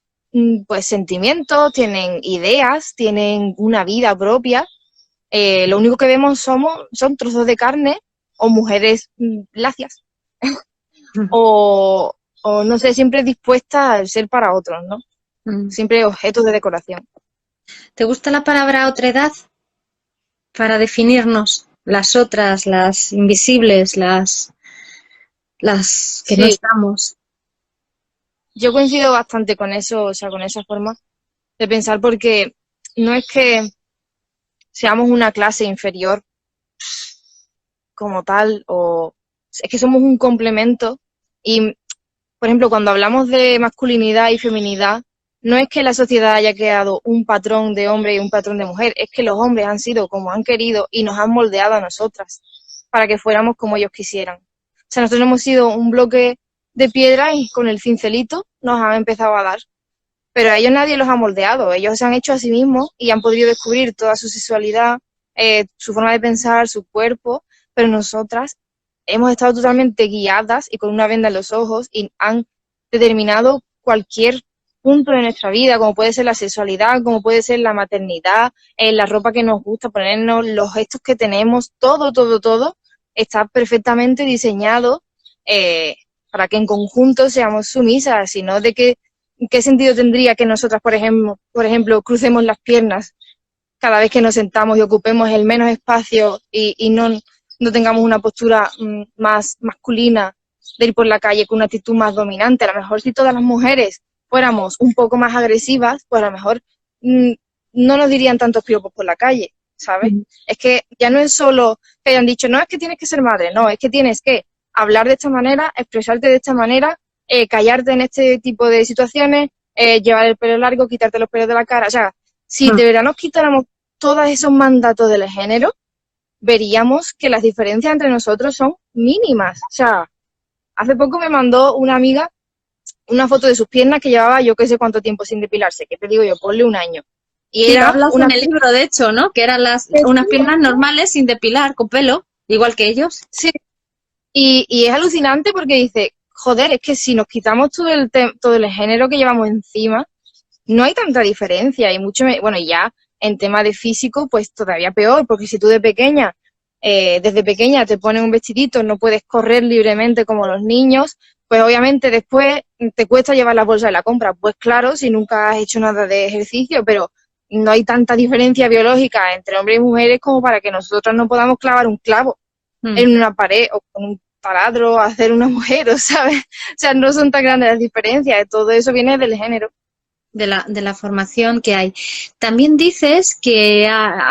pues sentimientos, tienen ideas, tienen una vida propia. Lo único que vemos son trozos de carne o mujeres lacias o no sé, siempre dispuestas a ser para otros, ¿no? Siempre objetos de decoración. ¿Te gusta la palabra otredad para definirnos? Las otras, las invisibles, las que no Sí, estamos. yo coincido bastante con eso, o sea, con esa forma de pensar, porque no es que seamos una clase inferior como tal, o es que somos un complemento. Y, por ejemplo, cuando hablamos de masculinidad y feminidad, no es que la sociedad haya creado un patrón de hombre y un patrón de mujer, es que los hombres han sido como han querido y nos han moldeado a nosotras para que fuéramos como ellos quisieran. O sea, nosotros hemos sido un bloque de piedra y con el cincelito nos han empezado a dar. Pero a ellos nadie los ha moldeado, ellos se han hecho a sí mismos y han podido descubrir toda su sexualidad, su forma de pensar, su cuerpo, pero nosotras hemos estado totalmente guiadas y con una venda en los ojos y han determinado cualquier punto de nuestra vida, como puede ser la sexualidad, como puede ser la maternidad, la ropa que nos gusta ponernos, los gestos que tenemos, todo está perfectamente diseñado para que en conjunto seamos sumisas, sino de que ¿qué sentido tendría que nosotras, por ejemplo, crucemos las piernas cada vez que nos sentamos y ocupemos el menos espacio y no tengamos una postura más masculina de ir por la calle con una actitud más dominante? A lo mejor si todas las mujeres fuéramos un poco más agresivas, pues a lo mejor no nos dirían tantos piropos por la calle, ¿sabes? Es que ya no es solo que hayan dicho, no es que tienes que ser madre, no, es que tienes que hablar de esta manera, expresarte de esta manera, callarte en este tipo de situaciones, llevar el pelo largo, quitarte los pelos de la cara. O sea, si de verdad nos quitáramos todos esos mandatos del género, veríamos que las diferencias entre nosotros son mínimas. O sea, hace poco me mandó una amiga una foto de sus piernas que llevaba yo qué sé cuánto tiempo sin depilarse, que te digo yo, ponle un año. Y sí, era hablas en el libro, de hecho, ¿no? Que eran unas piernas normales sin depilar, con pelo, igual que ellos. Sí, y es alucinante porque dice, joder, es que si nos quitamos todo el género que llevamos encima, no hay tanta diferencia. Y mucho, bueno, y ya en tema de físico, pues todavía peor, porque si tú desde pequeña te pones un vestidito, no puedes correr libremente como los niños, pues obviamente después te cuesta llevar la bolsa de la compra. Pues claro, si nunca has hecho nada de ejercicio, pero no hay tanta diferencia biológica entre hombres y mujeres como para que nosotros no podamos clavar un clavo en una pared o con un taladro, hacer un agujero, ¿sabes? O sea, no son tan grandes las diferencias, todo eso viene del género. De la formación que hay. También dices que,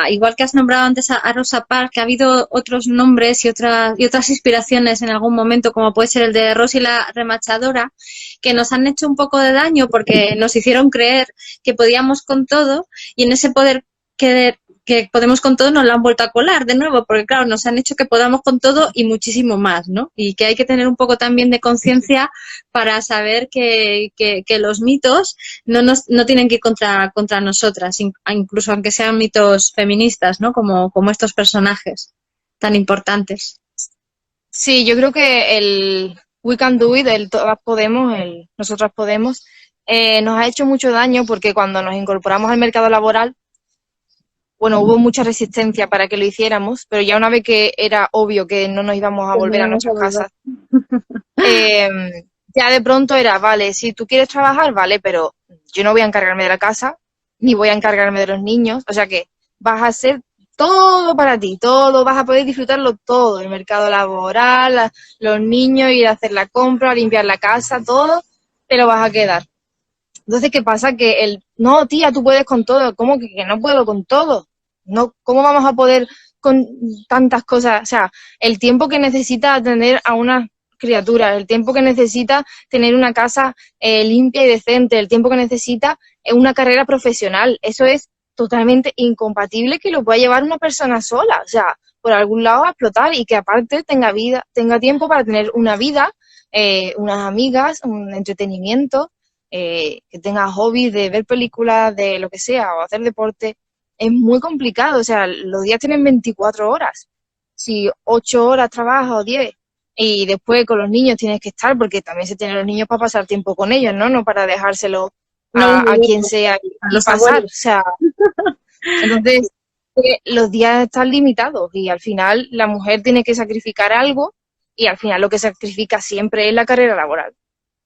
igual que has nombrado antes a Rosa Parks, que ha habido otros nombres y otras inspiraciones en algún momento, como puede ser el de Rosy la remachadora, que nos han hecho un poco de daño porque nos hicieron creer que podíamos con todo, y en ese poder que podemos con todo nos lo han vuelto a colar de nuevo, porque claro, nos han hecho que podamos con todo y muchísimo más, ¿no? Y que hay que tener un poco también de conciencia para saber que los mitos no tienen que ir contra nosotras, incluso aunque sean mitos feministas, ¿no? Como estos personajes tan importantes. Sí, yo creo que el We Can Do It, el Todas Podemos, el Nosotras Podemos, nos ha hecho mucho daño porque cuando nos incorporamos al mercado laboral, bueno, hubo mucha resistencia para que lo hiciéramos, pero ya una vez que era obvio que no nos íbamos a volver a nuestras casas, ya de pronto era, vale, si tú quieres trabajar, vale, pero yo no voy a encargarme de la casa, ni voy a encargarme de los niños, o sea que vas a hacer todo para ti, todo, vas a poder disfrutarlo todo, el mercado laboral, los niños, ir a hacer la compra, limpiar la casa, todo, te lo vas a quedar. Entonces, ¿qué pasa? Que no, tía, tú puedes con todo. ¿Cómo que no puedo con todo? No, ¿cómo vamos a poder con tantas cosas? O sea, el tiempo que necesita atender a una criatura, el tiempo que necesita tener una casa limpia y decente, el tiempo que necesita una carrera profesional, eso es totalmente incompatible que lo pueda llevar una persona sola. O sea, por algún lado a explotar y que aparte tenga tiempo para tener una vida, unas amigas, un entretenimiento. Que tenga hobbies de ver películas, de lo que sea, o hacer deporte, es muy complicado. O sea, los días tienen 24 horas. Si 8 horas trabajas o 10, y después con los niños tienes que estar, porque también se tienen los niños para pasar tiempo con ellos, ¿no? No para dejárselo a quien sea y pasar. O sea, entonces los días están limitados y al final la mujer tiene que sacrificar algo y al final lo que sacrifica siempre es la carrera laboral.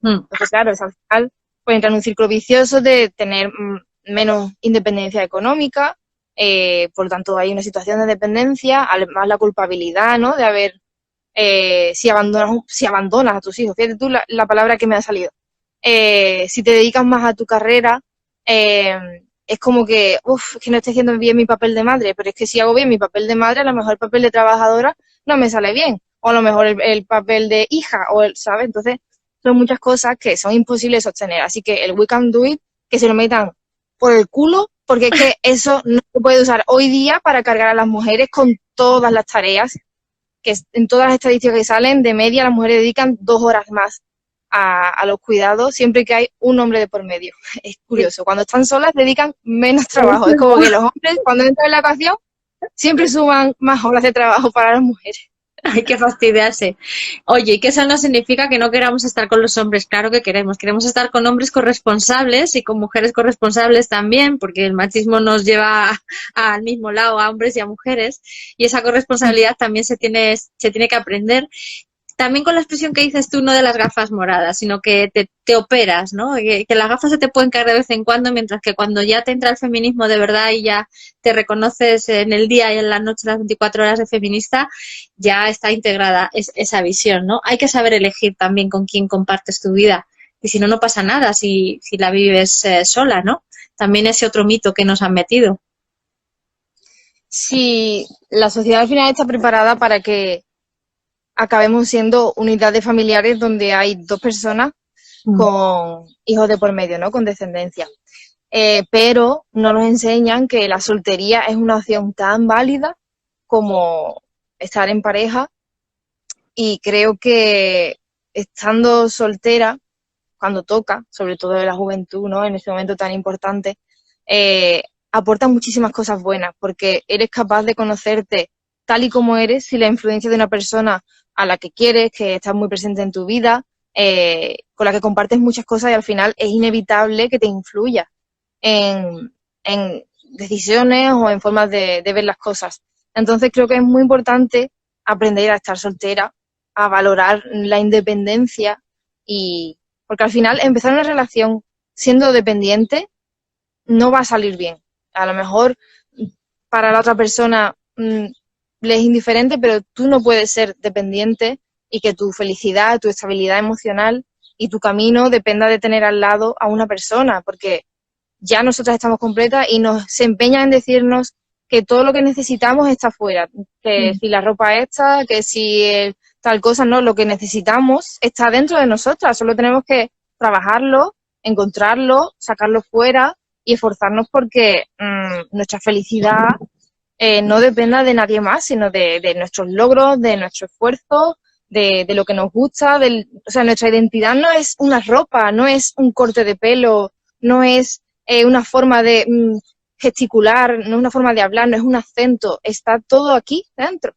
Entonces, claro, al final puede entrar en un círculo vicioso de tener menos independencia económica, por lo tanto hay una situación de dependencia, además la culpabilidad, ¿no? De haber, si abandonas a tus hijos, fíjate tú la palabra que me ha salido, si te dedicas más a tu carrera, es como que, que no estoy haciendo bien mi papel de madre, pero es que si hago bien mi papel de madre, a lo mejor el papel de trabajadora no me sale bien. O a lo mejor el papel de hija, ¿sabes? Entonces, son muchas cosas que son imposibles de sostener. Así que el We Can Do It, que se lo metan por el culo, porque es que eso no se puede usar hoy día para cargar a las mujeres con todas las tareas, que en todas las estadísticas que salen, de media las mujeres dedican 2 horas más a los cuidados, siempre que hay un hombre de por medio. Es curioso, cuando están solas dedican menos trabajo. Es como que los hombres, cuando entran en la ecuación, siempre suman más horas de trabajo para las mujeres. Hay que fastidiarse. Oye, y que eso no significa que no queramos estar con los hombres, claro que queremos. Queremos estar con hombres corresponsables y con mujeres corresponsables también, porque el machismo nos lleva al mismo lado, a hombres y a mujeres, y esa corresponsabilidad también se tiene que aprender. También con la expresión que dices tú, no de las gafas moradas, sino que te operas, ¿no? Que las gafas se te pueden caer de vez en cuando, mientras que cuando ya te entra el feminismo de verdad y ya te reconoces en el día y en la noche, las 24 horas de feminista, ya está integrada esa visión, ¿no? Hay que saber elegir también con quién compartes tu vida. Y si no, no pasa nada si la vives sola, ¿no? También ese otro mito que nos han metido. Si la sociedad al final está preparada para que acabemos siendo unidades familiares donde hay 2 personas con hijos de por medio, ¿no? Con descendencia. Pero no nos enseñan que la soltería es una opción tan válida como estar en pareja, y creo que estando soltera, cuando toca, sobre todo en la juventud, ¿no? En este momento tan importante, aporta muchísimas cosas buenas, porque eres capaz de conocerte tal y como eres, sin la influencia de una persona a la que quieres, que está muy presente en tu vida, con la que compartes muchas cosas, y al final es inevitable que te influya en decisiones o en formas de ver las cosas. Entonces creo que es muy importante aprender a estar soltera, a valorar la independencia, y porque al final empezar una relación siendo dependiente no va a salir bien. A lo mejor para la otra persona le es indiferente, pero tú no puedes ser dependiente y que tu felicidad, tu estabilidad emocional y tu camino dependa de tener al lado a una persona, porque ya nosotras estamos completas y se empeñan en decirnos que todo lo que necesitamos está fuera, que si la ropa está, que si tal cosa, no, lo que necesitamos está dentro de nosotras, solo tenemos que trabajarlo, encontrarlo, sacarlo fuera y esforzarnos porque nuestra felicidad no dependa de nadie más, sino de nuestros logros, de nuestro esfuerzo, de lo que nos gusta. O sea, nuestra identidad no es una ropa, no es un corte de pelo, no es una forma de gesticular, no es una forma de hablar, no es un acento, está todo aquí dentro.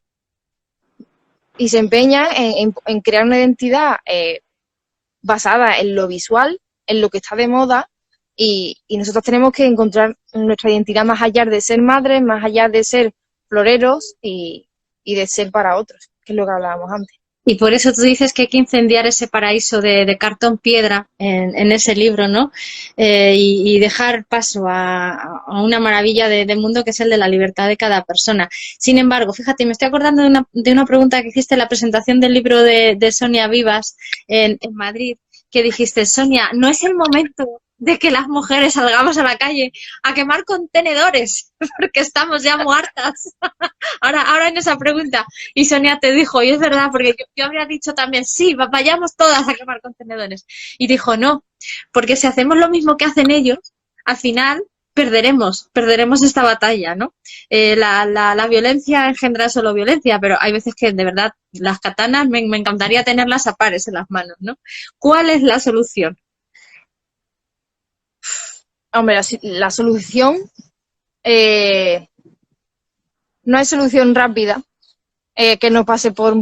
Y se empeña en crear una identidad basada en lo visual, en lo que está de moda, y nosotros tenemos que encontrar nuestra identidad más allá de ser madres, más allá de ser floreros y de ser para otros, que es lo que hablábamos antes. Y por eso tú dices que hay que incendiar ese paraíso de cartón piedra en ese libro, ¿no? Y dejar paso a una maravilla de mundo que es el de la libertad de cada persona. Sin embargo, fíjate, me estoy acordando de una pregunta que hiciste en la presentación del libro de Sonia Vivas en Madrid, que dijiste, Sonia, no es el momento de que las mujeres salgamos a la calle a quemar contenedores, porque estamos ya muertas. Ahora en esa pregunta. Y Sonia te dijo, y es verdad, porque yo habría dicho también, sí, vayamos todas a quemar contenedores. Y dijo, no, porque si hacemos lo mismo que hacen ellos, al final perderemos esta batalla, ¿no? La violencia engendra solo violencia, pero hay veces que de verdad las katanas me encantaría tenerlas a pares en las manos, ¿no? ¿Cuál es la solución? Hombre, la solución no hay solución rápida que no pase por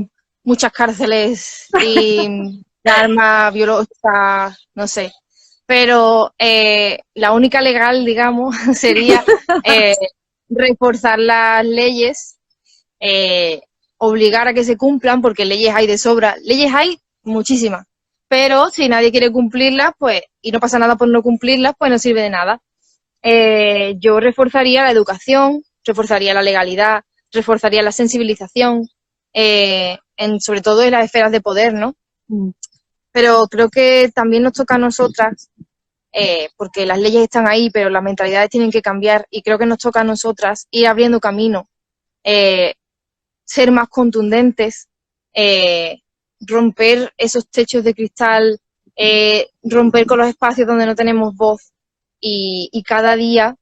muchas cárceles y armas biológicas, no sé. Pero la única legal, digamos, sería reforzar las leyes, obligar a que se cumplan, porque leyes hay de sobra. Leyes hay muchísimas, pero si nadie quiere cumplirlas, pues, y no pasa nada por no cumplirlas, pues no sirve de nada. Yo reforzaría la educación, reforzaría la legalidad, reforzaría la sensibilización, sobre todo en las esferas de poder, ¿no? Pero creo que también nos toca a nosotras, porque las leyes están ahí, pero las mentalidades tienen que cambiar, y creo que nos toca a nosotras ir abriendo camino ser más contundentes, romper esos techos de cristal, romper con los espacios donde no tenemos voz y cada día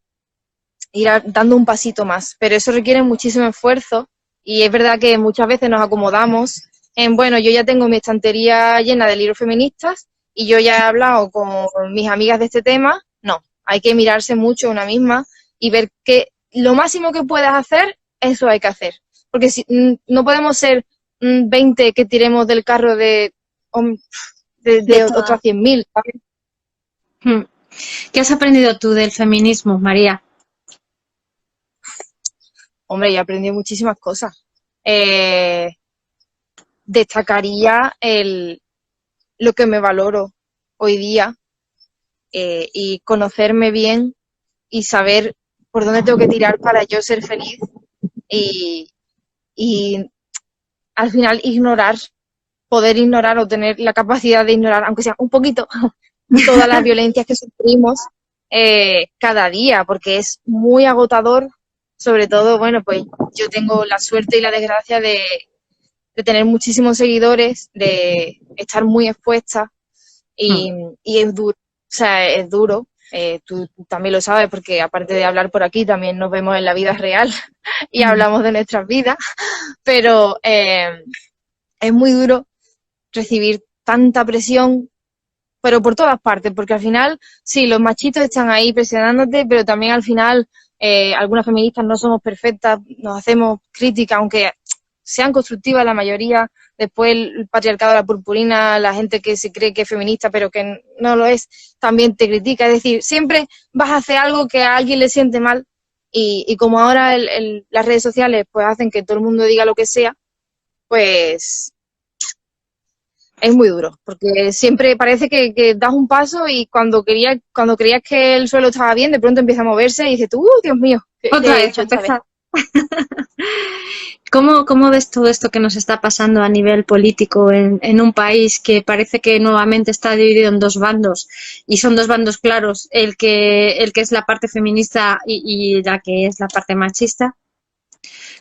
ir dando un pasito más. Pero eso requiere muchísimo esfuerzo y es verdad que muchas veces nos acomodamos en, bueno, yo ya tengo mi estantería llena de libros feministas y yo ya he hablado con mis amigas de este tema. No, hay que mirarse mucho una misma y ver que lo máximo que puedas hacer, eso hay que hacer. Porque si, no podemos ser 20 que tiremos del carro de otras 100.000, ¿sabes? ¿Qué has aprendido tú del feminismo, María? Hombre, yo he aprendido muchísimas cosas. Destacaría lo que me valoro hoy día y conocerme bien y saber por dónde tengo que tirar para yo ser feliz y al final poder ignorar o tener la capacidad de ignorar, aunque sea un poquito, todas las violencias que sufrimos cada día, porque es muy agotador. Sobre todo, bueno, pues yo tengo la suerte y la desgracia de tener muchísimos seguidores, de estar muy expuesta y es duro, o sea, es duro. Tú también lo sabes porque aparte de hablar por aquí también nos vemos en la vida real y hablamos de nuestras vidas, pero es muy duro recibir tanta presión, pero por todas partes, porque al final, sí, los machitos están ahí presionándote, pero también al final algunas feministas no somos perfectas, nos hacemos críticas, aunque sean constructivas la mayoría. Después el patriarcado, la purpurina, la gente que se cree que es feminista pero que no lo es, también te critica. Es decir, siempre vas a hacer algo que a alguien le siente mal y como ahora las redes sociales pues hacen que todo el mundo diga lo que sea, pues es muy duro, porque siempre parece que das un paso y cuando creías que el suelo estaba bien, de pronto empieza a moverse y dices tú, Dios mío, ¿qué he hecho esta vez? ¿Cómo ves todo esto que nos está pasando a nivel político en un país que parece que nuevamente está dividido en dos bandos y son dos bandos claros, el que es la parte feminista y la que es la parte machista?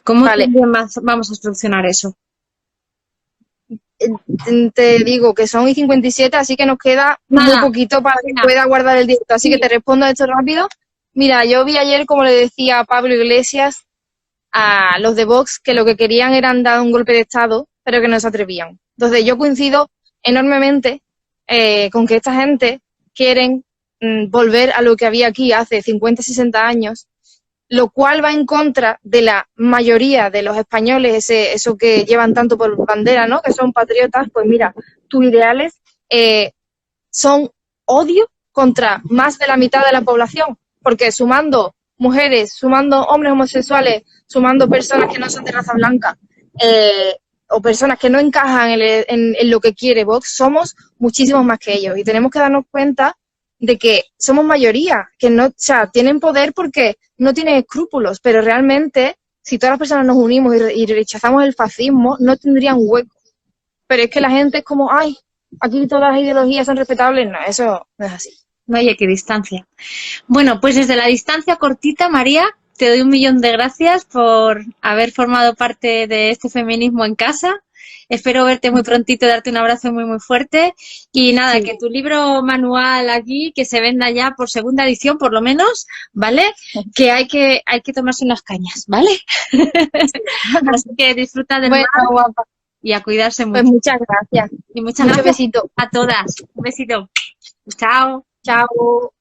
¿Cómo vamos a solucionar eso? Te digo que son 57, así que nos queda muy poquito para que pueda guardar el directo. Así que te respondo esto rápido. Mira, yo vi ayer, como le decía a Pablo Iglesias, a los de Vox, que lo que querían era dar un golpe de Estado, pero que no se atrevían. Entonces yo coincido enormemente con que esta gente quieren volver a lo que había aquí hace 50, 60 años, lo cual va en contra de la mayoría de los españoles, eso que llevan tanto por bandera, ¿no? Que son patriotas. Pues mira, tus ideales son odio contra más de la mitad de la población, porque sumando mujeres, sumando hombres homosexuales, sumando personas que no son de raza blanca o personas que no encajan en lo que quiere Vox, somos muchísimos más que ellos y tenemos que darnos cuenta de que somos mayoría, que no, o sea, tienen poder porque no tienen escrúpulos, pero realmente si todas las personas nos unimos y rechazamos el fascismo, no tendrían hueco. Pero es que la gente es como, ay, aquí todas las ideologías son respetables. No, eso no es así. Vaya, qué distancia. Bueno, pues desde la distancia cortita, María, te doy 1.000.000 de gracias por haber formado parte de este feminismo en casa. Espero verte muy prontito, darte un abrazo muy, muy fuerte. Y nada, sí, que tu libro manual aquí, que se venda ya por segunda edición, por lo menos, ¿vale? Que hay que tomarse unas cañas, ¿vale? Así que disfruta del mar y a cuidarse mucho. Pues muchas gracias. Y muchas gracias a todas. Un besito. Chao. Chao.